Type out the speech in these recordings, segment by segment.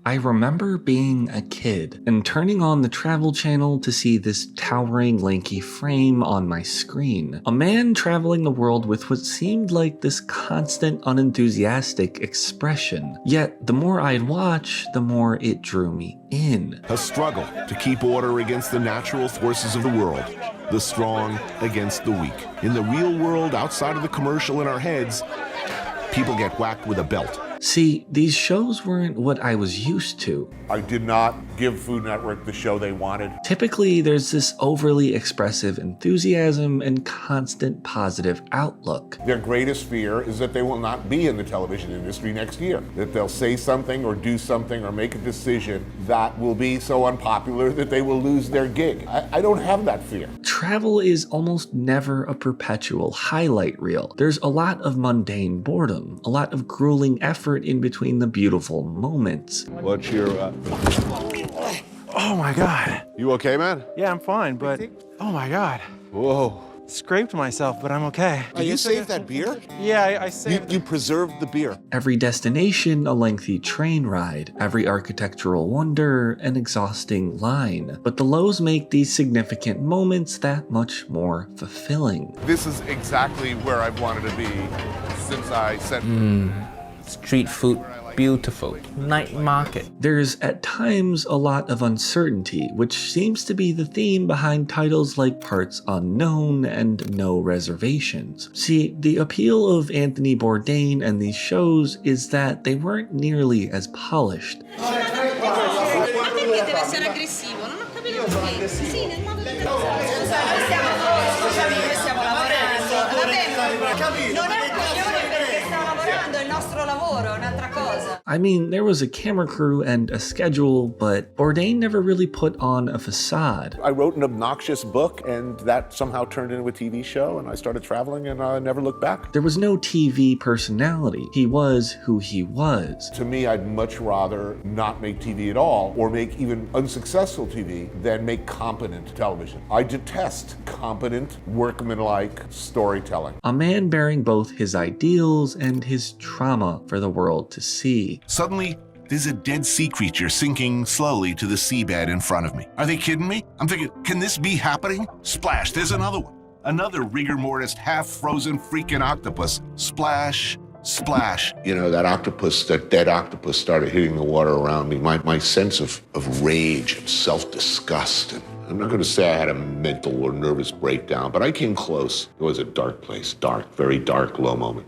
I remember being a kid and turning on the Travel Channel to see this towering, lanky frame on my screen. A man traveling the world with what seemed like this constant, unenthusiastic expression. Yet, the more I'd watch, the more it drew me in. A struggle to keep order against the natural forces of the world. The strong against the weak. In the real world, outside of the commercial in our heads, people get whacked with a belt. See, these shows weren't what I was used to. I did not give Food Network the show they wanted. Typically, there's this overly expressive enthusiasm and constant positive outlook. Their greatest fear is that they will not be in the television industry next year. That they'll say something or do something or make a decision that will be so unpopular that they will lose their gig. I don't have that fear. Travel is almost never a perpetual highlight reel. There's a lot of mundane boredom, a lot of grueling effort in between the beautiful moments. What's your... Oh my God. You okay, man? Yeah, I'm fine, but oh my God. Whoa. Scraped myself, but I'm okay. Did you save that beer? Yeah, I saved You preserved the beer. Every destination, a lengthy train ride. Every architectural wonder, an exhausting line. But the lows make these significant moments that much more fulfilling. This is exactly where I've wanted to be since I set... Street food, beautiful. Night market. There's at times a lot of uncertainty, which seems to be the theme behind titles like Parts Unknown and No Reservations. See, the appeal of Anthony Bourdain and these shows is that they weren't nearly as polished. I mean, there was a camera crew and a schedule, but Bourdain never really put on a facade. I wrote an obnoxious book, and that somehow turned into a TV show, and I started traveling, and I never looked back. There was no TV personality. He was who he was. To me, I'd much rather not make TV at all, or make even unsuccessful TV, than make competent television. I detest competent, workmanlike storytelling. A man bearing both his ideals and his trauma for the world to see. Suddenly, there's a dead sea creature sinking slowly to the seabed in front of me. Are they kidding me? I'm thinking, can this be happening? Splash, there's another one. Another rigor mortis, half-frozen freaking octopus. Splash, splash. You know, that dead octopus started hitting the water around me. My sense of rage and self-disgust. And I'm not going to say I had a mental or nervous breakdown, but I came close. It was a dark place, very dark, low moment.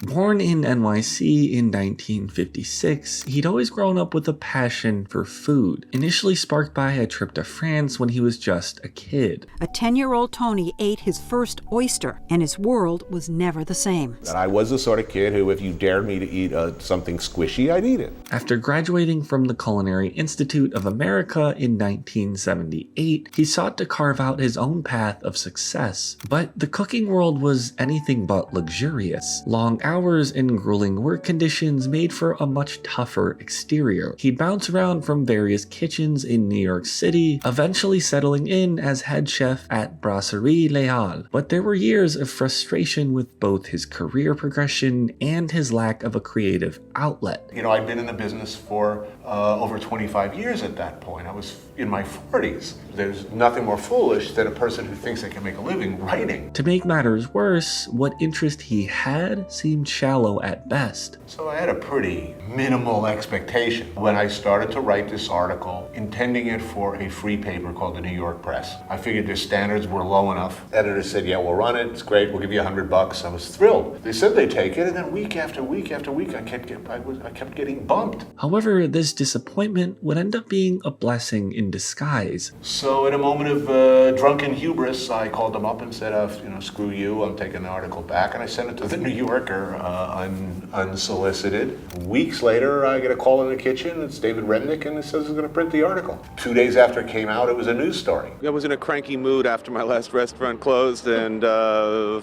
Born in NYC in 1956, he'd always grown up with a passion for food, initially sparked by a trip to France when he was just a kid. A 10-year-old Tony ate his first oyster, and his world was never the same. And I was the sort of kid who, if you dared me to eat something squishy, I'd eat it. After graduating from the Culinary Institute of America in 1978, he sought to carve out his own path of success. But the cooking world was anything but luxurious. Long hours and grueling work conditions made for a much tougher exterior. He'd bounce around from various kitchens in New York City, eventually settling in as head chef at Brasserie Leal. But there were years of frustration with both his career progression and his lack of a creative outlet. You know, I'd been in the business for over 25 years at that point. I was in my 40s. There's nothing more foolish than a person who thinks they can make a living writing. To make matters worse, what interest he had seemed shallow at best. So I had a pretty minimal expectation when I started to write this article, intending it for a free paper called the New York Press. I figured their standards were low enough. Editor said, yeah, we'll run it, it's great, we'll give you $100. I was thrilled. They said they'd take it, and then week after week after week, I kept getting bumped. However, this disappointment would end up being a blessing in disguise. So in a moment of drunken hubris, I called them up and said, screw you, I'm taking the article back, and I sent it to the New Yorker unsolicited. Weeks later, I get a call in the kitchen. It's David Remnick, and it says he's going to print the article. 2 days after it came out, it was a news story. I was in a cranky mood after my last restaurant closed and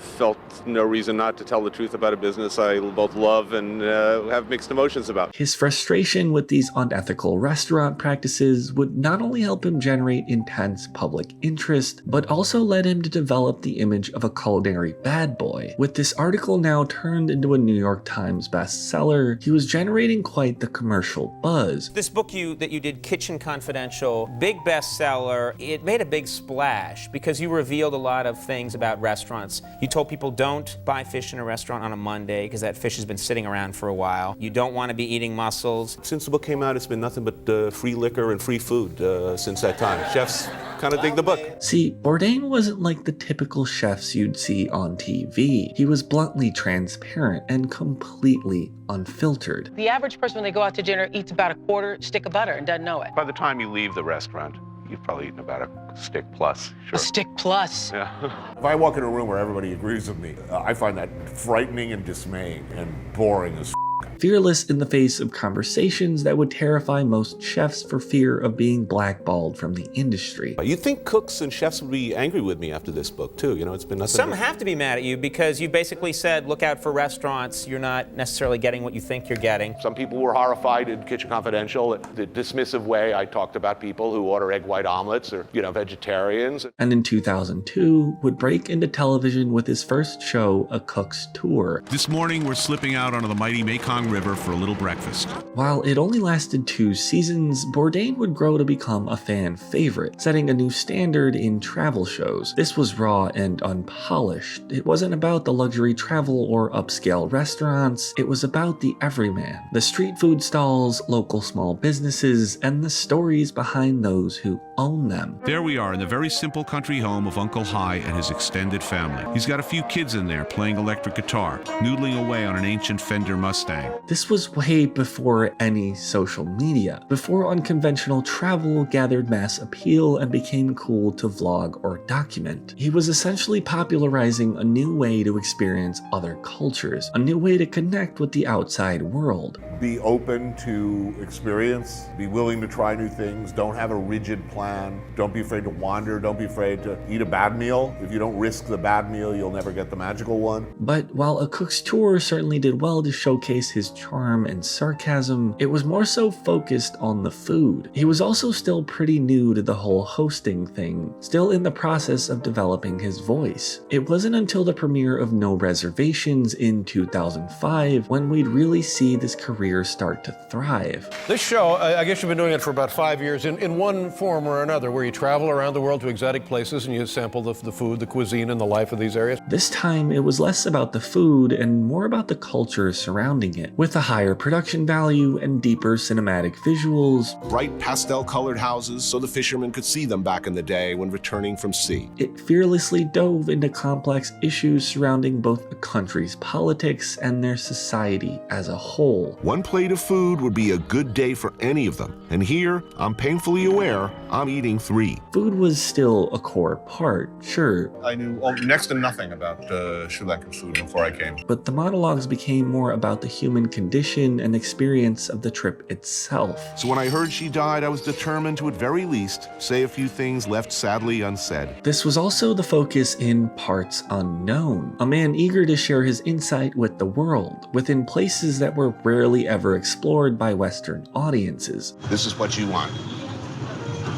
felt no reason not to tell the truth about a business I both love and have mixed emotions about. His frustration with these unethical restaurant practices would not only help him generate intense public interest, but also led him to develop the image of a culinary bad boy. With this article now turned into a New York Times bestseller, he was generating quite the commercial buzz. This book that you did, Kitchen Confidential, big bestseller. It made a big splash because you revealed a lot of things about restaurants. You told people don't buy fish in a restaurant on a Monday because that fish has been sitting around for a while. You don't want to be eating mussels. Since the book came out, it's been nothing but free liquor and free food since that time. Chefs kind of dig the book. See, Bourdain wasn't like the typical chefs you'd see on TV. He was bluntly transparent and completely unfiltered. The average person when they go out to dinner eats about a quarter stick of butter and doesn't know it. By the time you leave the restaurant, you've probably eaten about a stick plus. Sure. A stick plus. Yeah. If I walk in a room where everybody agrees with me, I find that frightening and dismaying and boring as Fearless in the face of conversations that would terrify most chefs for fear of being blackballed from the industry. You'd think cooks and chefs would be angry with me after this book, too. You know, it's been nothing. Some have to be mad at you because you basically said, look out for restaurants. You're not necessarily getting what you think you're getting. Some people were horrified in Kitchen Confidential at the dismissive way I talked about people who order egg white omelets or, vegetarians. And in 2002, would break into television with his first show, A Cook's Tour. This morning, we're slipping out onto the mighty Mekong River for a little breakfast. While it only lasted 2 seasons, Bourdain would grow to become a fan favorite, setting a new standard in travel shows. This was raw and unpolished. It wasn't about the luxury travel or upscale restaurants. It was about the everyman, the street food stalls, local small businesses, and the stories behind those who own them. There we are in the very simple country home of Uncle Hi and his extended family. He's got a few kids in there playing electric guitar, noodling away on an ancient Fender Mustang. This was way before any social media, before unconventional travel gathered mass appeal and became cool to vlog or document. He was essentially popularizing a new way to experience other cultures, a new way to connect with the outside world. be open to experience, be willing to try new things, don't have a rigid plan, don't be afraid to wander, don't be afraid to eat a bad meal. If you don't risk the bad meal, you'll never get the magical one. But while A Cook's Tour certainly did well to showcase his charm and sarcasm, it was more so focused on the food. He was also still pretty new to the whole hosting thing, still in the process of developing his voice. It wasn't until the premiere of No Reservations in 2005 when we'd really see this career start to thrive. This show, I guess you've been doing it for about 5 years in one form or another, where you travel around the world to exotic places and you sample the food, the cuisine, and the life of these areas. This time, it was less about the food and more about the culture surrounding it, with a higher production value and deeper cinematic visuals. Bright pastel-colored houses so the fishermen could see them back in the day when returning from sea. It fearlessly dove into complex issues surrounding both a country's politics and their society as a whole. One plate of food would be a good day for any of them. And here, I'm painfully aware, I'm eating 3. Food was still a core part, sure. I knew next to nothing about Sri Lankan food before I came. But the monologues became more about the human condition and experience of the trip itself. So when I heard she died, I was determined to at very least say a few things left sadly unsaid. This was also the focus in Parts Unknown, a man eager to share his insight with the world, within places that were rarely ever explored by Western audiences. This is what you want.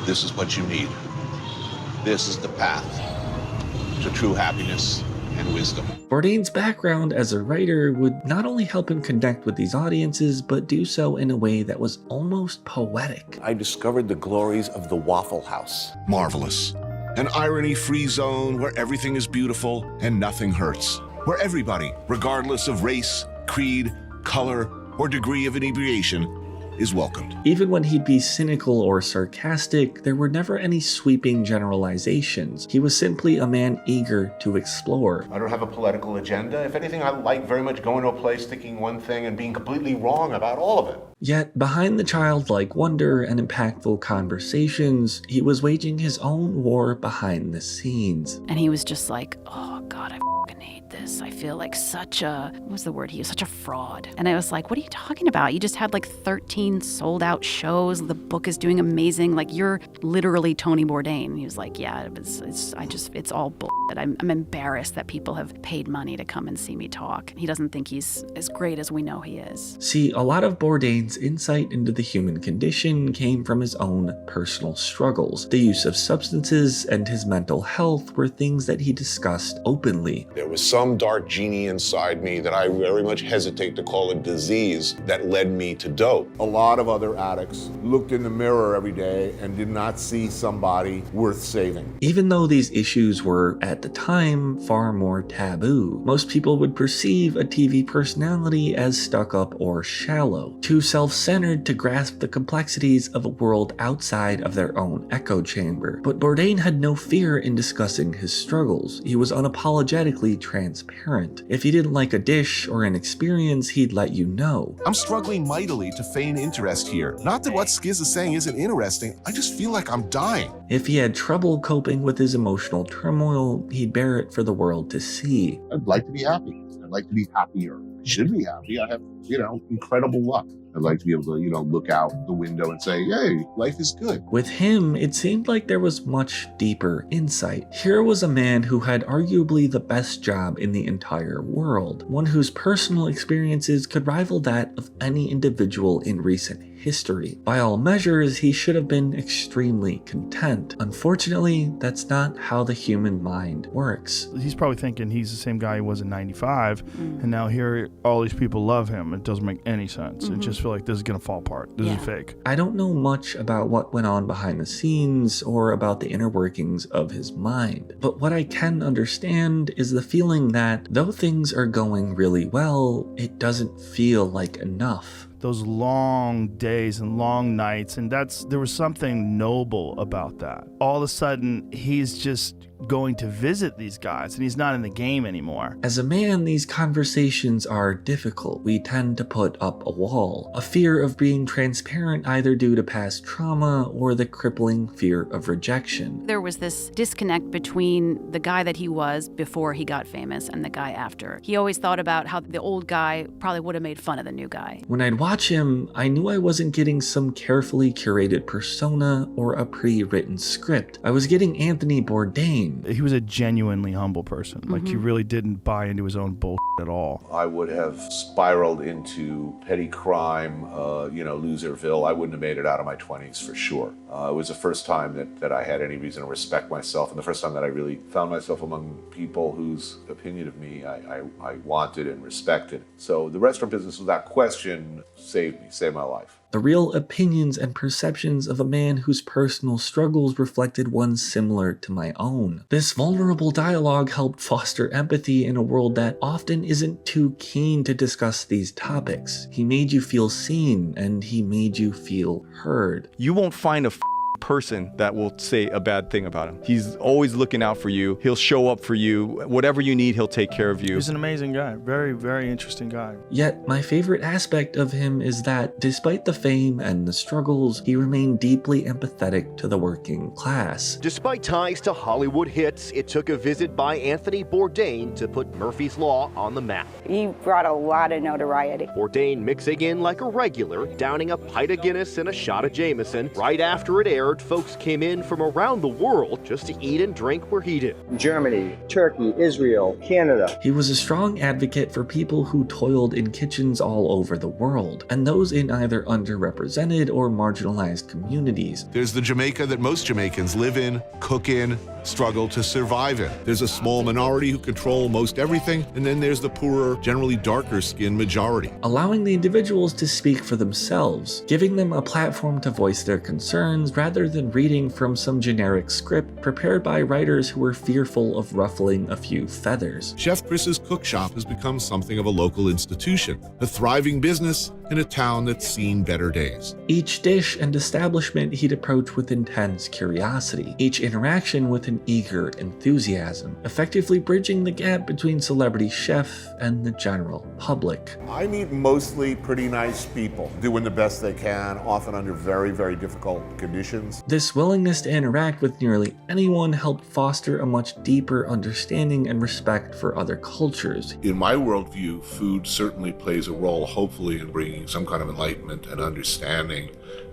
This is what you need. This is the path to true happiness and wisdom. Bourdain's background as a writer would not only help him connect with these audiences, but do so in a way that was almost poetic. I discovered the glories of the Waffle House. Marvelous. An irony-free zone where everything is beautiful and nothing hurts. Where everybody, regardless of race, creed, color, or degree of inebriation, is welcomed. Even when he'd be cynical or sarcastic, there were never any sweeping generalizations. He was simply a man eager to explore. I don't have a political agenda. If anything, I like very much going to a place, thinking one thing and being completely wrong about all of it. Yet, behind the childlike wonder and impactful conversations, he was waging his own war behind the scenes. And he was just like, oh God, I f***ing hate this. I feel like such a, what was the word he used? Such a fraud. And I was like, what are you talking about? You just had like 13 sold out shows. The book is doing amazing. Like, you're literally Tony Bourdain. He was like, yeah, it's all bullshit. I'm embarrassed that people have paid money to come and see me talk. He doesn't think he's as great as we know he is. See, a lot of Bourdain's Bourdain's insight into the human condition came from his own personal struggles. The use of substances and his mental health were things that he discussed openly. There was some dark genie inside me that I very much hesitate to call a disease that led me to dope. A lot of other addicts looked in the mirror every day and did not see somebody worth saving. Even though these issues were, at the time, far more taboo, most people would perceive a TV personality as stuck-up or shallow, too self-centered to grasp the complexities of a world outside of their own echo chamber. But Bourdain had no fear in discussing his struggles. He was unapologetically transparent. If he didn't like a dish or an experience, he'd let you know. I'm struggling mightily to feign interest here. Not that what Skiz is saying isn't interesting, I just feel like I'm dying. If he had trouble coping with his emotional turmoil, he'd bear it for the world to see. I'd like to be happy. I'd like to be happier. I should be happy. I have, incredible luck. I'd like to be able to, look out the window and say, hey, life is good. With him, it seemed like there was much deeper insight. Here was a man who had arguably the best job in the entire world, one whose personal experiences could rival that of any individual in recent history. By all measures, he should have been extremely content. Unfortunately, that's not how the human mind works. He's probably thinking he's the same guy he was in 95, and now here all these people love him. It doesn't make any sense. It just feel like this is gonna fall apart. This is fake. I don't know much about what went on behind the scenes or about the inner workings of his mind, but what I can understand is the feeling that though things are going really well, it doesn't feel like enough. Those long days and long nights, and there was something noble about that. All of a sudden, he's just going to visit these guys and he's not in the game anymore. As a man, these conversations are difficult. We tend to put up a wall, a fear of being transparent either due to past trauma or the crippling fear of rejection. There was this disconnect between the guy that he was before he got famous and the guy after. He always thought about how the old guy probably would have made fun of the new guy. When I'd watch him, I knew I wasn't getting some carefully curated persona or a pre-written script. I was getting Anthony Bourdain. He was a genuinely humble person. Like, he really didn't buy into his own bullshit at all. I would have spiraled into petty crime, loserville. I wouldn't have made it out of my 20s for sure. It was the first time that I had any reason to respect myself, and the first time that I really found myself among people whose opinion of me I wanted and respected. So the restaurant business, without question, saved my life. The real opinions and perceptions of a man whose personal struggles reflected ones similar to my own. This vulnerable dialogue helped foster empathy in a world that often isn't too keen to discuss these topics. He made you feel seen, and he made you feel heard. You won't find a person that will say a bad thing about him. He's always looking out for you. He'll show up for you. Whatever you need, he'll take care of you. He's an amazing guy. Very, very interesting guy. Yet, my favorite aspect of him is that, despite the fame and the struggles, he remained deeply empathetic to the working class. Despite ties to Hollywood hits, it took a visit by Anthony Bourdain to put Murphy's Law on the map. He brought a lot of notoriety. Bourdain mixing in like a regular, downing a pint of Guinness and a shot of Jameson. Right after it aired, folks came in from around the world just to eat and drink where he did. Germany, Turkey, Israel, Canada. He was a strong advocate for people who toiled in kitchens all over the world, and those in either underrepresented or marginalized communities. There's the Jamaica that most Jamaicans live in, cook in, struggle to survive in. There's a small minority who control most everything, and then there's the poorer, generally darker-skinned majority. Allowing the individuals to speak for themselves, giving them a platform to voice their concerns rather than reading from some generic script prepared by writers who were fearful of ruffling a few feathers. Chef Chris's Cook Shop has become something of a local institution, a thriving business in a town that's seen better days. Each dish and establishment he'd approach with intense curiosity, each interaction with an eager enthusiasm, effectively bridging the gap between celebrity chef and the general public. I meet mostly pretty nice people, doing the best they can, often under very, very difficult conditions. This willingness to interact with nearly anyone helped foster a much deeper understanding and respect for other cultures. In my worldview, food certainly plays a role, hopefully, in bringing some kind of enlightenment and understanding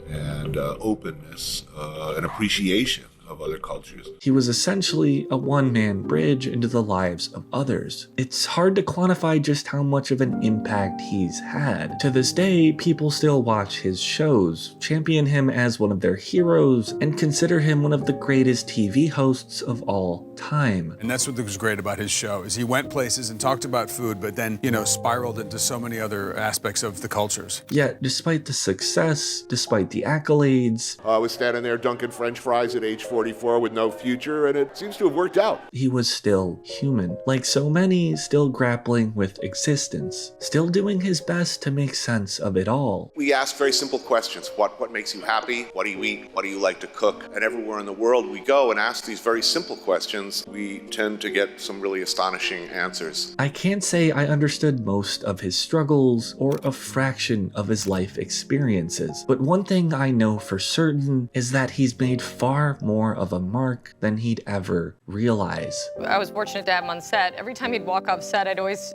and openness and appreciation of other cultures. He was essentially a one-man bridge into the lives of others. It's hard to quantify just how much of an impact he's had. To this day, people still watch his shows, champion him as one of their heroes, and consider him one of the greatest TV hosts of all time. And that's what was great about his show, is he went places and talked about food, but then, spiraled into so many other aspects of the cultures. Yet, despite the success, despite the accolades, I was standing there dunking French fries at age 44 with no future, and it seems to have worked out. he was still human. Like so many, still grappling with existence, still doing his best to make sense of it all. We ask very simple questions. What makes you happy? What do you eat? What do you like to cook? And everywhere in the world we go and ask these very simple questions, we tend to get some really astonishing answers. I can't say I understood most of his struggles or a fraction of his life experiences, but one thing I know for certain is that he's made far more of a mark than he'd ever realize. I was fortunate to have him on set. Every time he'd walk off set, I'd always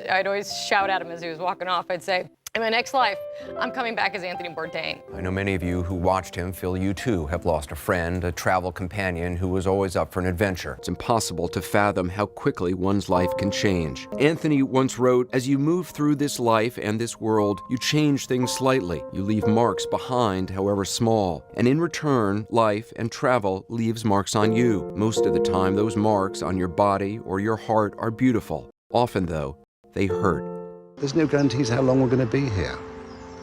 shout at him as he was walking off. I'd say, in my next life, I'm coming back as Anthony Bourdain. I know many of you who watched him feel you too have lost a friend, a travel companion who was always up for an adventure. It's impossible to fathom how quickly one's life can change. Anthony once wrote, "As you move through this life and this world, you change things slightly. You leave marks behind, however small. And in return, life and travel leaves marks on you. Most of the time, those marks on your body or your heart are beautiful. Often, though, they hurt." There's no guarantees how long we're going to be here.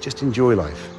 Just enjoy life.